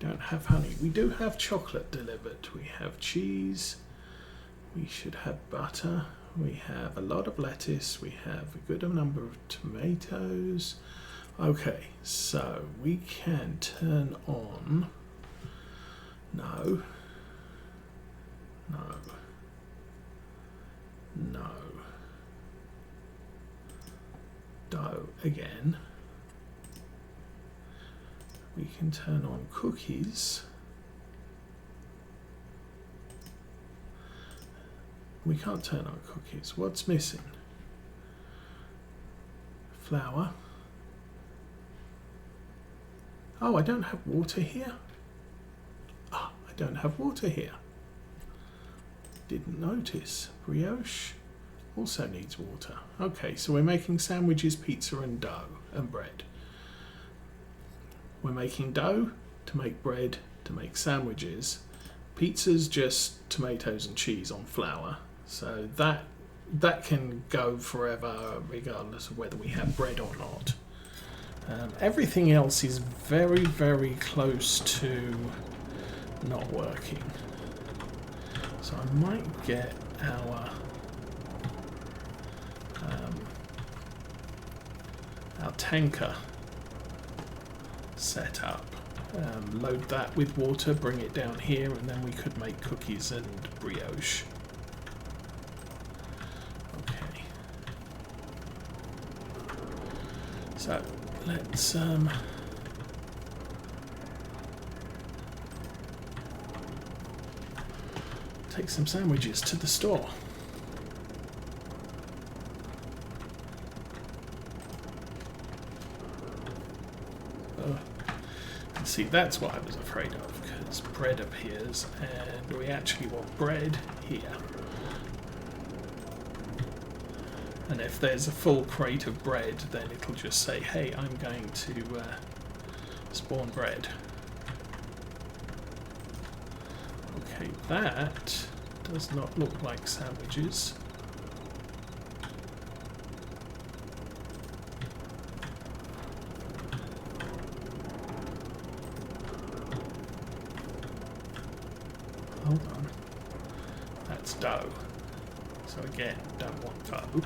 don't have honey. We do have chocolate delivered. We have cheese. We should have butter. We have a lot of lettuce. We have a good number of tomatoes. Okay, so we can turn on. No. No. No. Dough again. We can turn on cookies. We can't turn on cookies. What's missing? Flour. Oh, I don't have water here. Ah, I don't have water here. Didn't notice. Brioche also needs water. Okay, so we're making sandwiches, pizza and dough and bread. We're making dough to make bread to make sandwiches. Pizza's just tomatoes and cheese on flour. So that can go forever regardless of whether we have bread or not. Everything else is very, very close to not working. So I might get our tanker set up. Load that with water, bring it down here, and then we could make cookies and brioche. Okay. So let's take some sandwiches to the store. See, that's what I was afraid of, because bread appears and we actually want bread here. And if there's a full crate of bread, then it'll just say, hey, I'm going to spawn bread. Okay, that does not look like sandwiches. Hold on. That's dough. So again, don't want dough.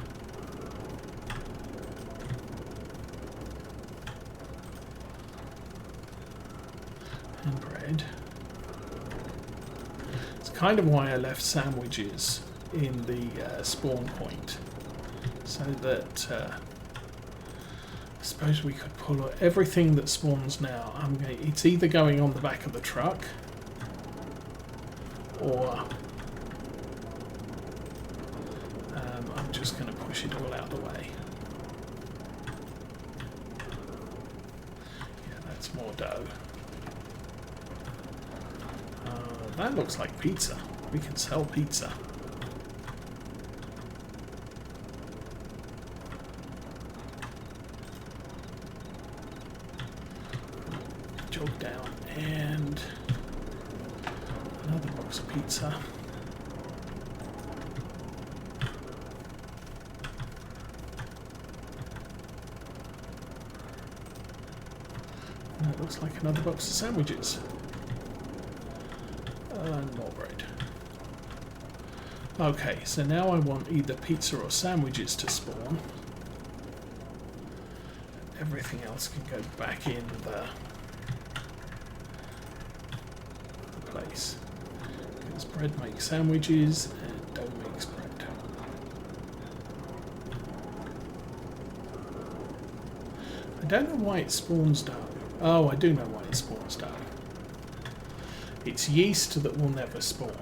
And bread. It's kind of why I left sandwiches in the spawn point. So that I suppose we could pull everything that spawns now. It's either going on the back of the truck, or I'm just going to push it all out of the way. Yeah, that's more dough. That looks like pizza. We can sell pizza. Jog down and another box of pizza. And it looks like another box of sandwiches. And more bread. Okay, so now I want either pizza or sandwiches to spawn. Everything else can go back in the place. Because bread makes sandwiches and dough makes bread. I don't know why it spawns dough. Oh, I do know why it spawns dough. It's yeast that will never spawn.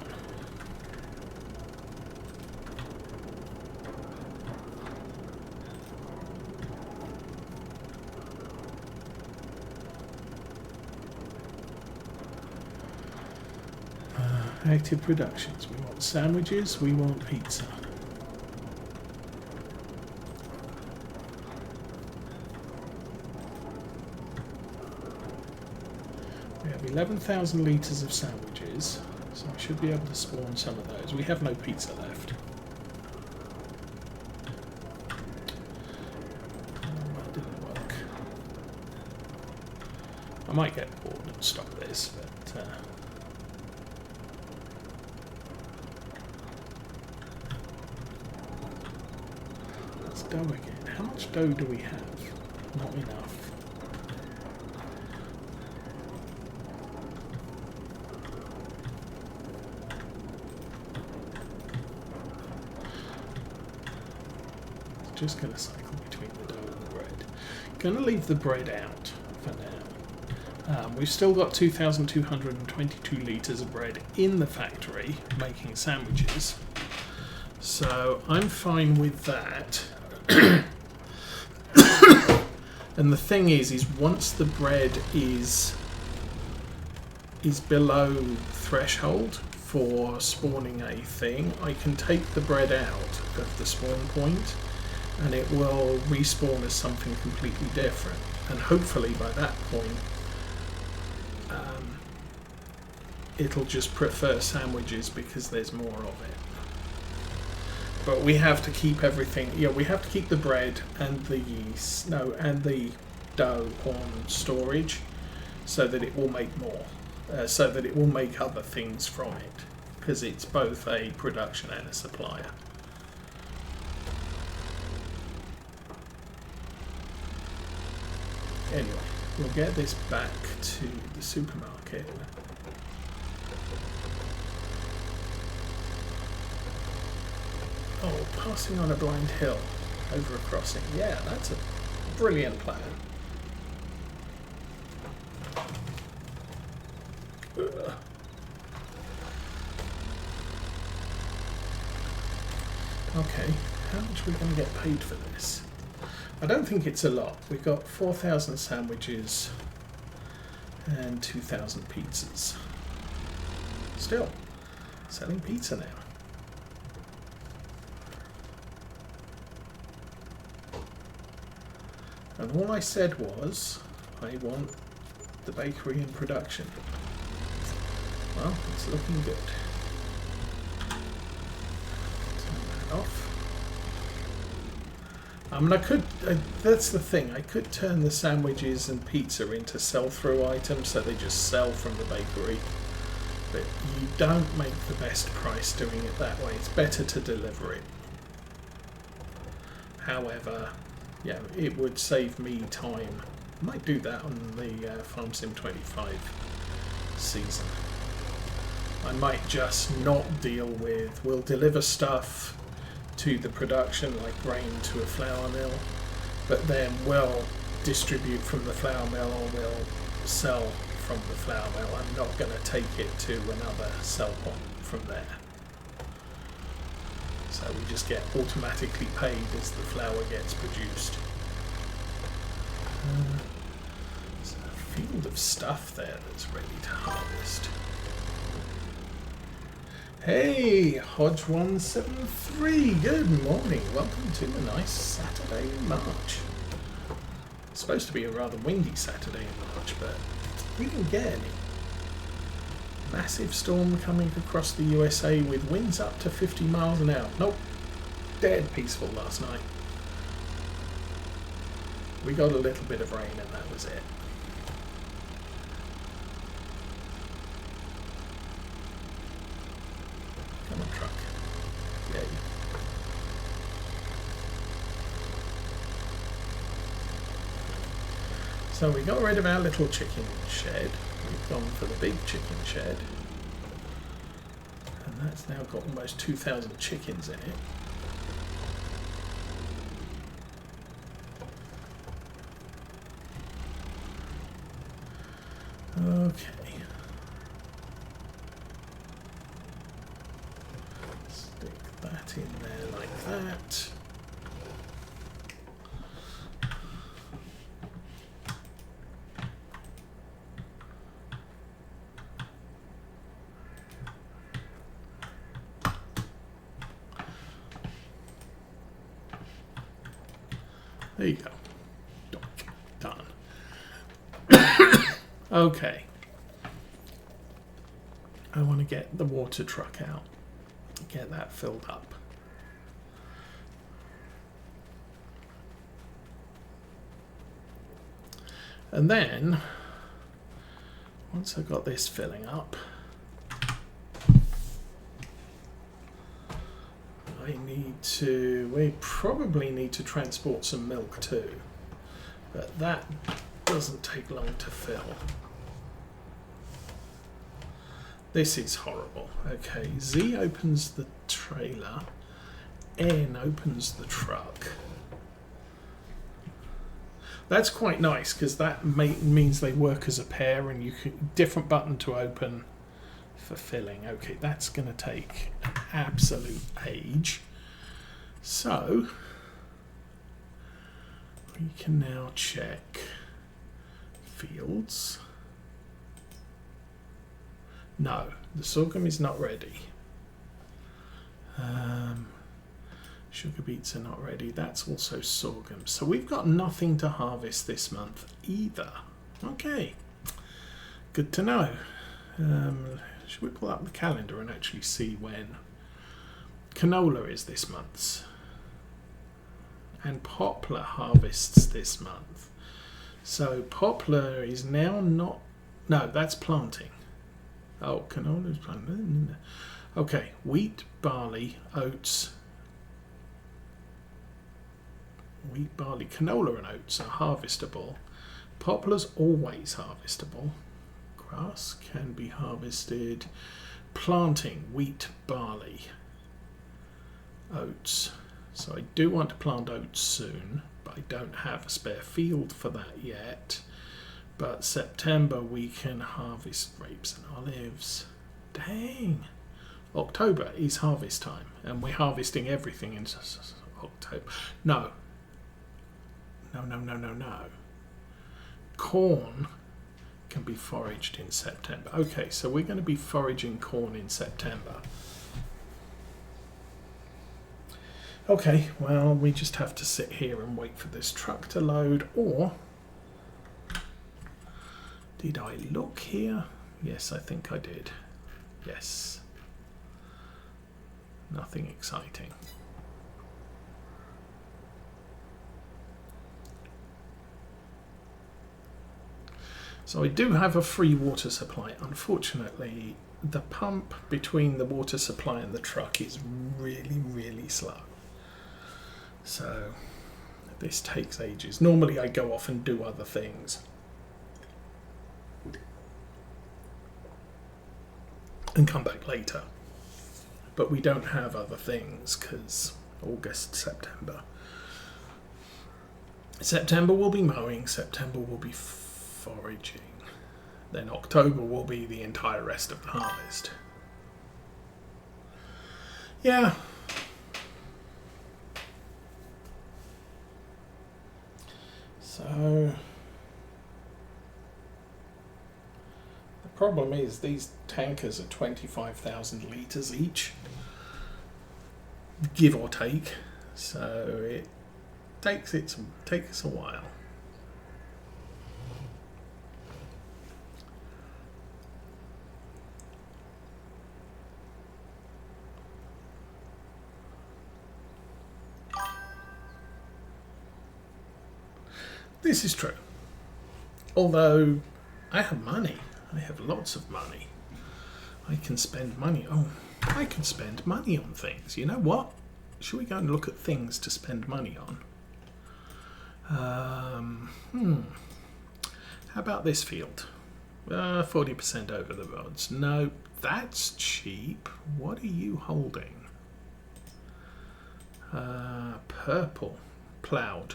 Active productions. We want sandwiches, we want pizza. We have 11,000 litres of sandwiches, so I should be able to spawn some of those. We have no pizza left. That didn't work. I might get bored and stop this, but let's dough again. How much dough do we have? Not enough. Just going to cycle between the dough and the bread. Going to leave the bread out for now. We've still got 2,222 litres of bread in the factory making sandwiches, so I'm fine with that. And the thing is once the bread is below threshold for spawning a thing, I can take the bread out of the spawn point and it will respawn as something completely different. And hopefully by that point, it'll just prefer sandwiches because there's more of it. But we have to keep everything, we have to keep the bread and the yeast, and the dough on storage so that it will make more, so that it will make other things from it, because it's both a production and a supplier. Anyway, we'll get this back to the supermarket. Oh, passing on a blind hill over a crossing. Yeah, that's a brilliant plan. Ugh. Okay, how much are we going to get paid for this? I don't think it's a lot. We've got 4,000 sandwiches and 2,000 pizzas. Still, selling pizza now. And all I said was, I want the bakery in production. Well, it's looking good. Turn that off. I mean, that's the thing, I could turn the sandwiches and pizza into sell-through items so they just sell from the bakery. But you don't make the best price doing it that way. It's better to deliver it. However, yeah, it would save me time. I might do that on the Farm Sim 25 season. I might just not deal with, we'll deliver stuff to the production like grain to a flour mill, but then we'll distribute from the flour mill or we'll sell from the flour mill. I'm not going to take it to another sell point from there. So we just get automatically paid as the flour gets produced. There's a field of stuff there that's ready to harvest. Hey, Hodge173, good morning. Welcome to a nice Saturday in March. It's supposed to be a rather windy Saturday in March, but we didn't get any. Massive storm coming across the USA with winds up to 50 miles an hour. Nope, dead peaceful last night. We got a little bit of rain and that was it. Come on, truck. Yay. So we got rid of our little chicken shed. We've gone for the big chicken shed. And that's now got almost 2,000 chickens in it. Okay. Stick that in there like that. There you go. Done. Okay. I want to get the water truck out. Get that filled up. And then once I've got this filling up, we probably need to transport some milk too, but that doesn't take long to fill. This is horrible. Okay, Z opens the trailer, N opens the truck. That's quite nice because that means they work as a pair, and you can different button to open for filling. Okay, that's going to take an absolute age. So we can now check fields. No, the sorghum is not ready. Sugar beets are not ready. That's also sorghum. So we've got nothing to harvest this month either. Okay, good to know. Should we pull up the calendar and actually see when canola is this month? And poplar harvests this month. So poplar is now not... No, that's planting. Oh, canola is planting. Okay, wheat, barley, oats... Wheat, barley, canola and oats are harvestable. Poplar's always harvestable. Grass can be harvested. Planting, wheat, barley, oats. So I do want to plant oats soon, but I don't have a spare field for that yet. But September we can harvest grapes and olives. Dang! October is harvest time, and we're harvesting everything in October. No. No. Corn can be foraged in September. Okay, so we're going to be foraging corn in September. Okay, well, we just have to sit here and wait for this truck to load, or did I look here? Yes, I think I did. Yes. Nothing exciting. So I do have a free water supply. Unfortunately, the pump between the water supply and the truck is really, really slow. So this takes ages. Normally I go off and do other things and come back later. But we don't have other things because August, September. September will be mowing, September will be foraging. Then October will be the entire rest of the harvest. Yeah. So the problem is these tankers are 25,000 litres each, give or take. So it takes a while. This is true. Although I have money. I have lots of money. I can spend money. Oh, I can spend money on things. You know what? Should we go and look at things to spend money on? How about this field? 40% over the rods. No, that's cheap. What are you holding? Purple. Ploughed.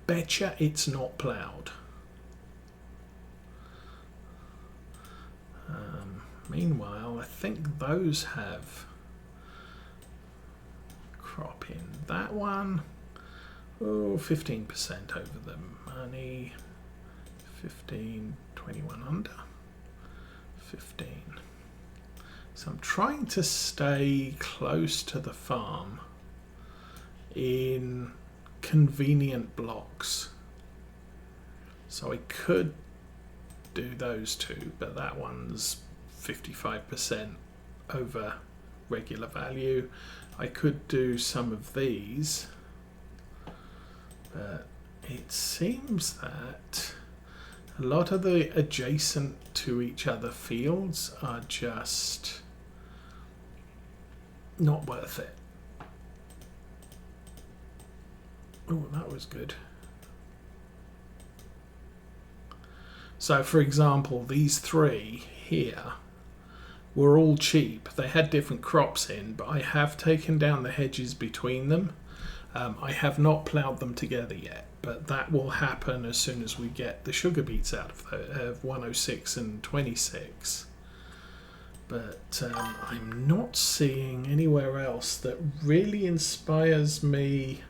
Betcha it's not ploughed. Meanwhile, I think those have crop in. That one, 15% over the money. 15, 21 under. 15. So I'm trying to stay close to the farm in convenient blocks. So I could do those two, but that one's 55% over regular value. I could do some of these, but it seems that A lot of the adjacent to each other fields are just not worth it. Oh, that was good. So, for example, these three here were all cheap. They had different crops in, but I have taken down the hedges between them. I have not ploughed them together yet, but that will happen as soon as we get the sugar beets out of 106 and 26. But I'm not seeing anywhere else that really inspires me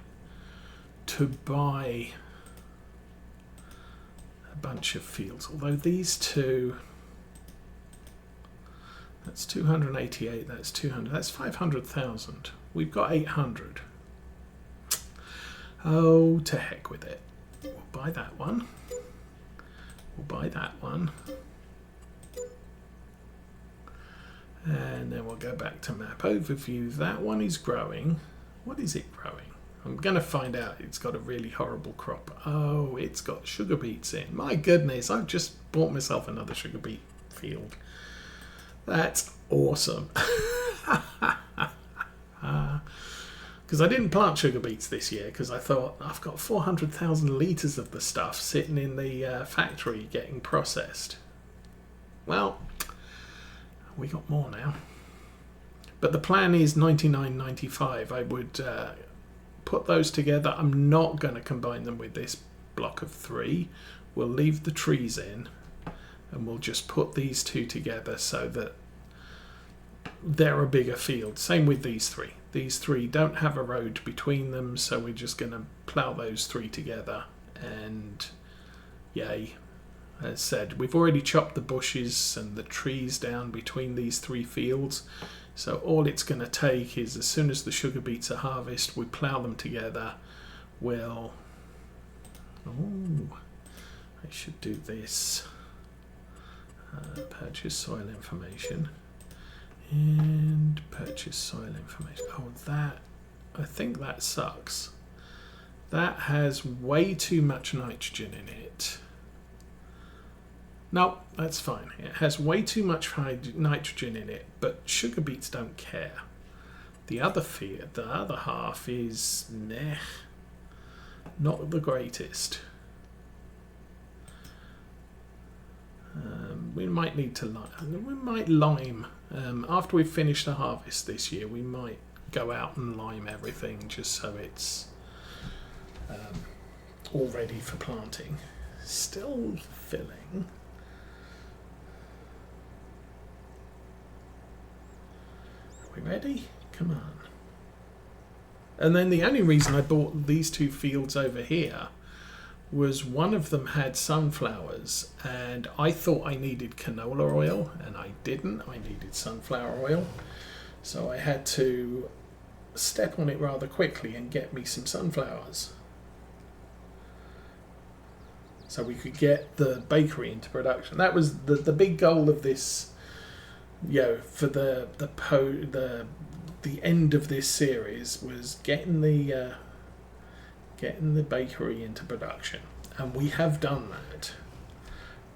to buy a bunch of fields. Although these two, that's 288, that's 200, that's 500,000. We've got 800. Oh, to heck with it. We'll buy that one. We'll buy that one. And then we'll go back to map overview. That one is growing. What is it growing? I'm going to find out. It's got a really horrible crop. Oh, it's got sugar beets in. My goodness, I've just bought myself another sugar beet field. That's awesome. Because I didn't plant sugar beets this year because I thought I've got 400,000 litres of the stuff sitting in the factory getting processed. Well, we got more now. But the plan is 99.95. I would put those together. I'm not going to combine them with this block of 3. We'll leave the trees in and we'll just put these two together so that they're a bigger field. Same with these 3. These 3 don't have a road between them, so we're just going to plough those 3 together and yay. As said, we've already chopped the bushes and the trees down between these 3 fields, so all it's going to take is as soon as the sugar beets are harvested, we plough them together. We'll... Oh, I should do this. Purchase soil information. And purchase soil information. Oh, that, I think that sucks. That has way too much nitrogen in it. No, that's fine. It has way too much nitrogen in it, but sugar beets don't care. The other half is meh, not the greatest. We might need to lime. We might lime. After we finish the harvest this year, we might go out and lime everything just so it's all ready for planting. Still filling. Are we ready? Come on. And then the only reason I bought these 2 fields over here was one of them had sunflowers and I thought I needed canola oil and I didn't. I needed sunflower oil. So I had to step on it rather quickly and get me some sunflowers. So we could get the bakery into production. That was the big goal of this, for the end of this series was getting the bakery into production, and we have done that.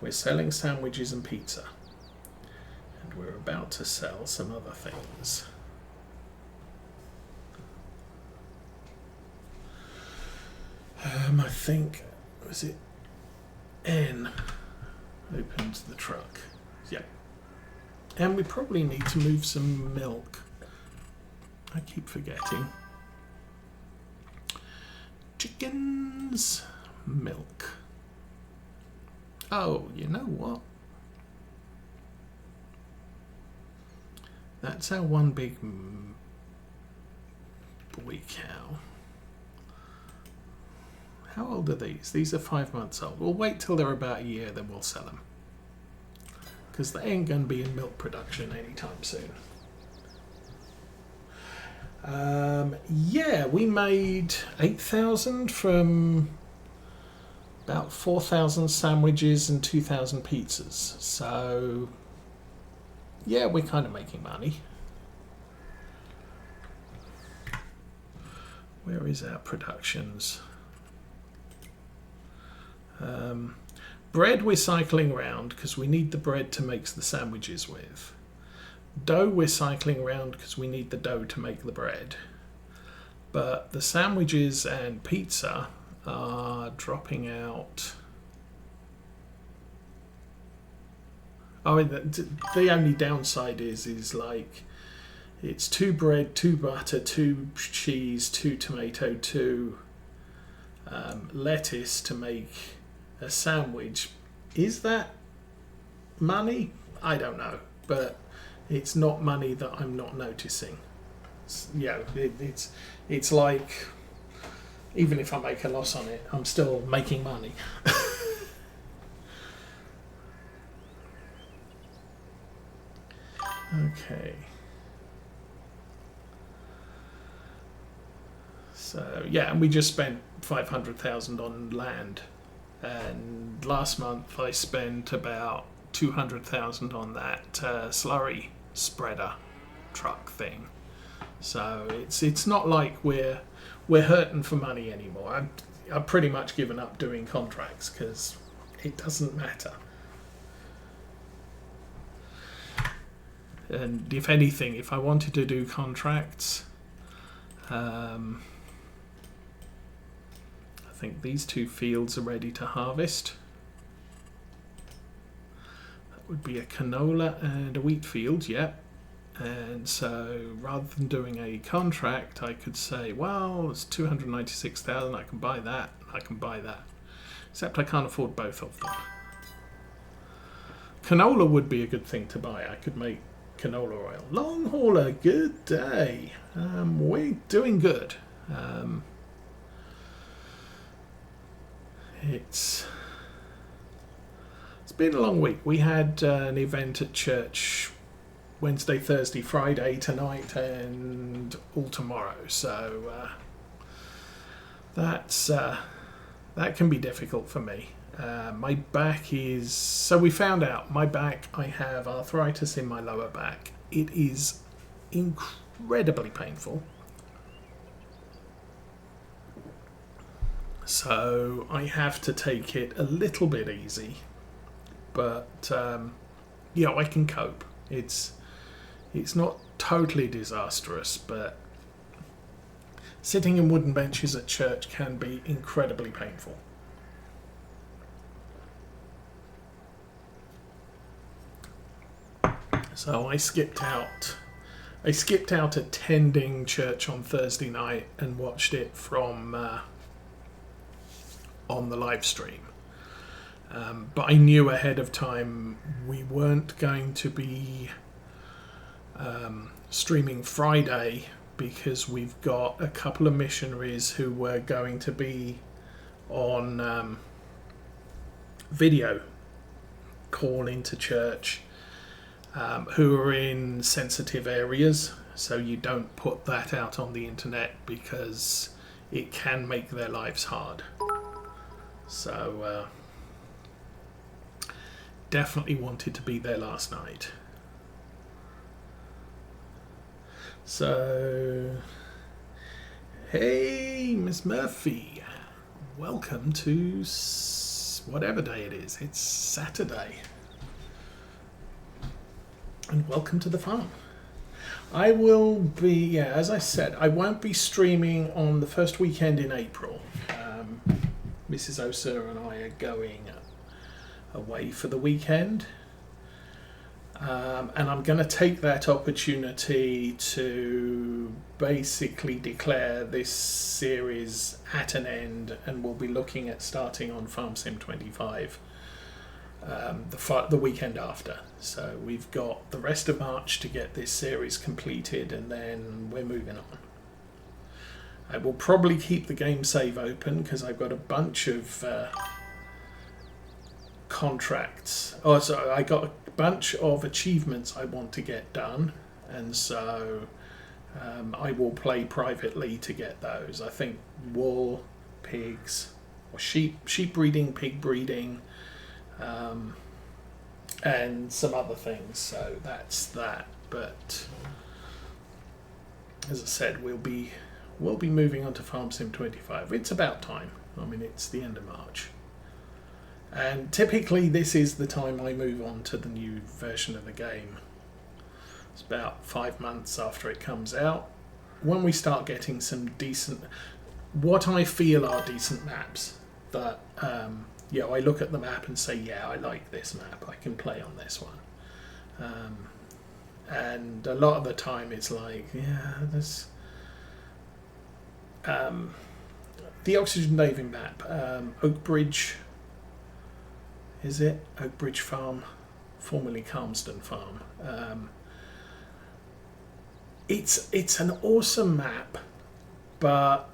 We're selling sandwiches and pizza, and we're about to sell some other things. I think, was it N opens the truck? Yeah. And we probably need to move some milk. I keep forgetting. Chickens, milk. Oh, you know what? That's our one big boy cow. How old are these? These are 5 months old. We'll wait till they're about a year, then we'll sell them. Because they ain't going to be in milk production anytime soon. Yeah, we made 8,000 from about 4,000 sandwiches and 2,000 pizzas. So, yeah, we're kind of making money. Where is our productions? Bread we're cycling around because we need the bread to make the sandwiches with. Dough we're cycling around because we need the dough to make the bread. But the sandwiches and pizza are dropping out. Oh, the only downside is like it's 2 bread, 2 butter, 2 cheese, 2 tomato, 2 lettuce to make a sandwich. Is that money? I don't know, but it's not money that I'm not noticing. It's like even if I make a loss on it, I'm still making money. Okay. So yeah, and we just spent 500,000 on land, and last month I spent about 200,000 on that slurry spreader truck thing. So it's not like we're hurting for money anymore. I've pretty much given up doing contracts because it doesn't matter. And if anything, if I wanted to do contracts, I think these 2 fields are ready to harvest. That would be a canola and a wheat field, yep. And so rather than doing a contract, I could say, well, it's 296,000, I can buy that, I can buy that. Except I can't afford both of them. Canola would be a good thing to buy. I could make canola oil. Long hauler, good day. We're doing good. It's been a long week. We had an event at church Wednesday, Thursday, Friday, tonight, and all tomorrow. So that can be difficult for me. My back is... So we found out my back, I have arthritis in my lower back. It is incredibly painful. So I have to take it a little bit easy. But, I can cope. It's not totally disastrous, but sitting in wooden benches at church can be incredibly painful. So I skipped out attending church on Thursday night and watched it from on the live stream. But I knew ahead of time we weren't going to be streaming Friday because we've got a couple of missionaries who were going to be on video call into church, who are in sensitive areas, so you don't put that out on the internet because it can make their lives hard. So definitely wanted to be there last night. So, hey, Miss Murphy, welcome to whatever day it is. It's Saturday. And welcome to the farm. I will be, as I said, I won't be streaming on the first weekend in April. Mrs. Osa and I are going away for the weekend. And I'm going to take that opportunity to basically declare this series at an end, and we'll be looking at starting on Farm Sim 25 the weekend after. So we've got the rest of March to get this series completed, and then we're moving on. I will probably keep the game save open because I've got a bunch of contracts. Oh, so I got a bunch of achievements I want to get done, and so I will play privately to get those. I think wool, pigs, or sheep breeding, pig breeding, and some other things. So that's that. But as I said, we'll be moving on to Farm Sim 25. It's about time. I mean, it's the end of March. And typically this is the time I move on to the new version of the game. It's about 5 months after it comes out. When we start getting some decent, what I feel are decent maps, that yeah, I look at the map and say, yeah, I like this map, I can play on this one. And a lot of the time it's like, yeah, there's the Oxygen Navy map, Oak Bridge, is it? Oak Bridge Farm, formerly Calmsden Farm. It's an awesome map, but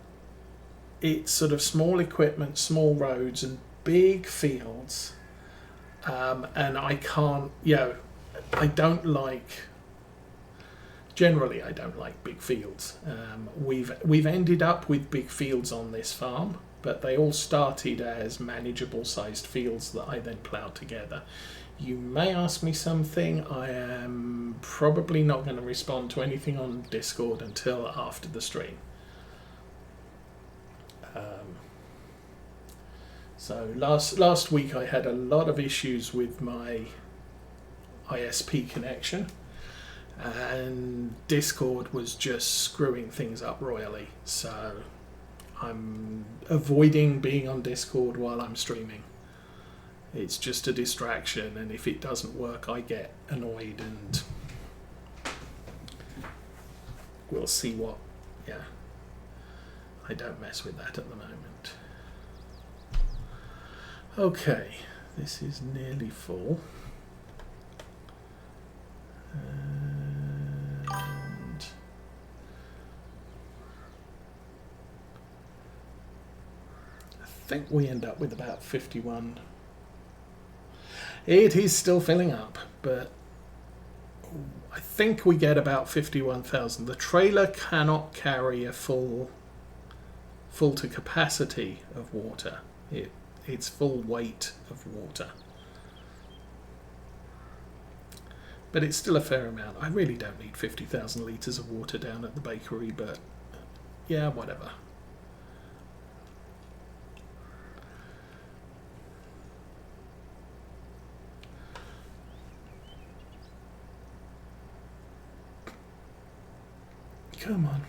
it's sort of small equipment, small roads, and big fields. And I can't, you know, I don't like. Generally, I don't like big fields. We've ended up with big fields on this farm, but they all started as manageable sized fields that I then ploughed together. You may ask me something. I am probably not going to respond to anything on Discord until after the stream. So last week I had a lot of issues with my ISP connection, and Discord was just screwing things up royally. So I'm avoiding being on Discord while I'm streaming. It's just a distraction, and if it doesn't work, I get annoyed, and we'll see what. Yeah, I don't mess with that at the moment. Okay, this is nearly full. And I think we end up with about 51. It is still filling up, but I think we get about 51,000. The trailer cannot carry a full to capacity of water. It's full weight of water. But it's still a fair amount. I really don't need 50,000 litres of water down at the bakery, but yeah, whatever. Come on.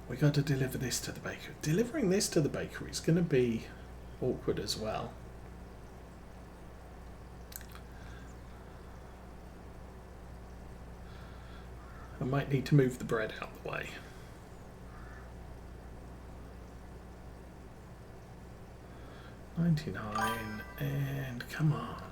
We got to deliver this to the bakery. Delivering this to the bakery is going to be awkward as well. I might need to move the bread out of the way. $99, and come on.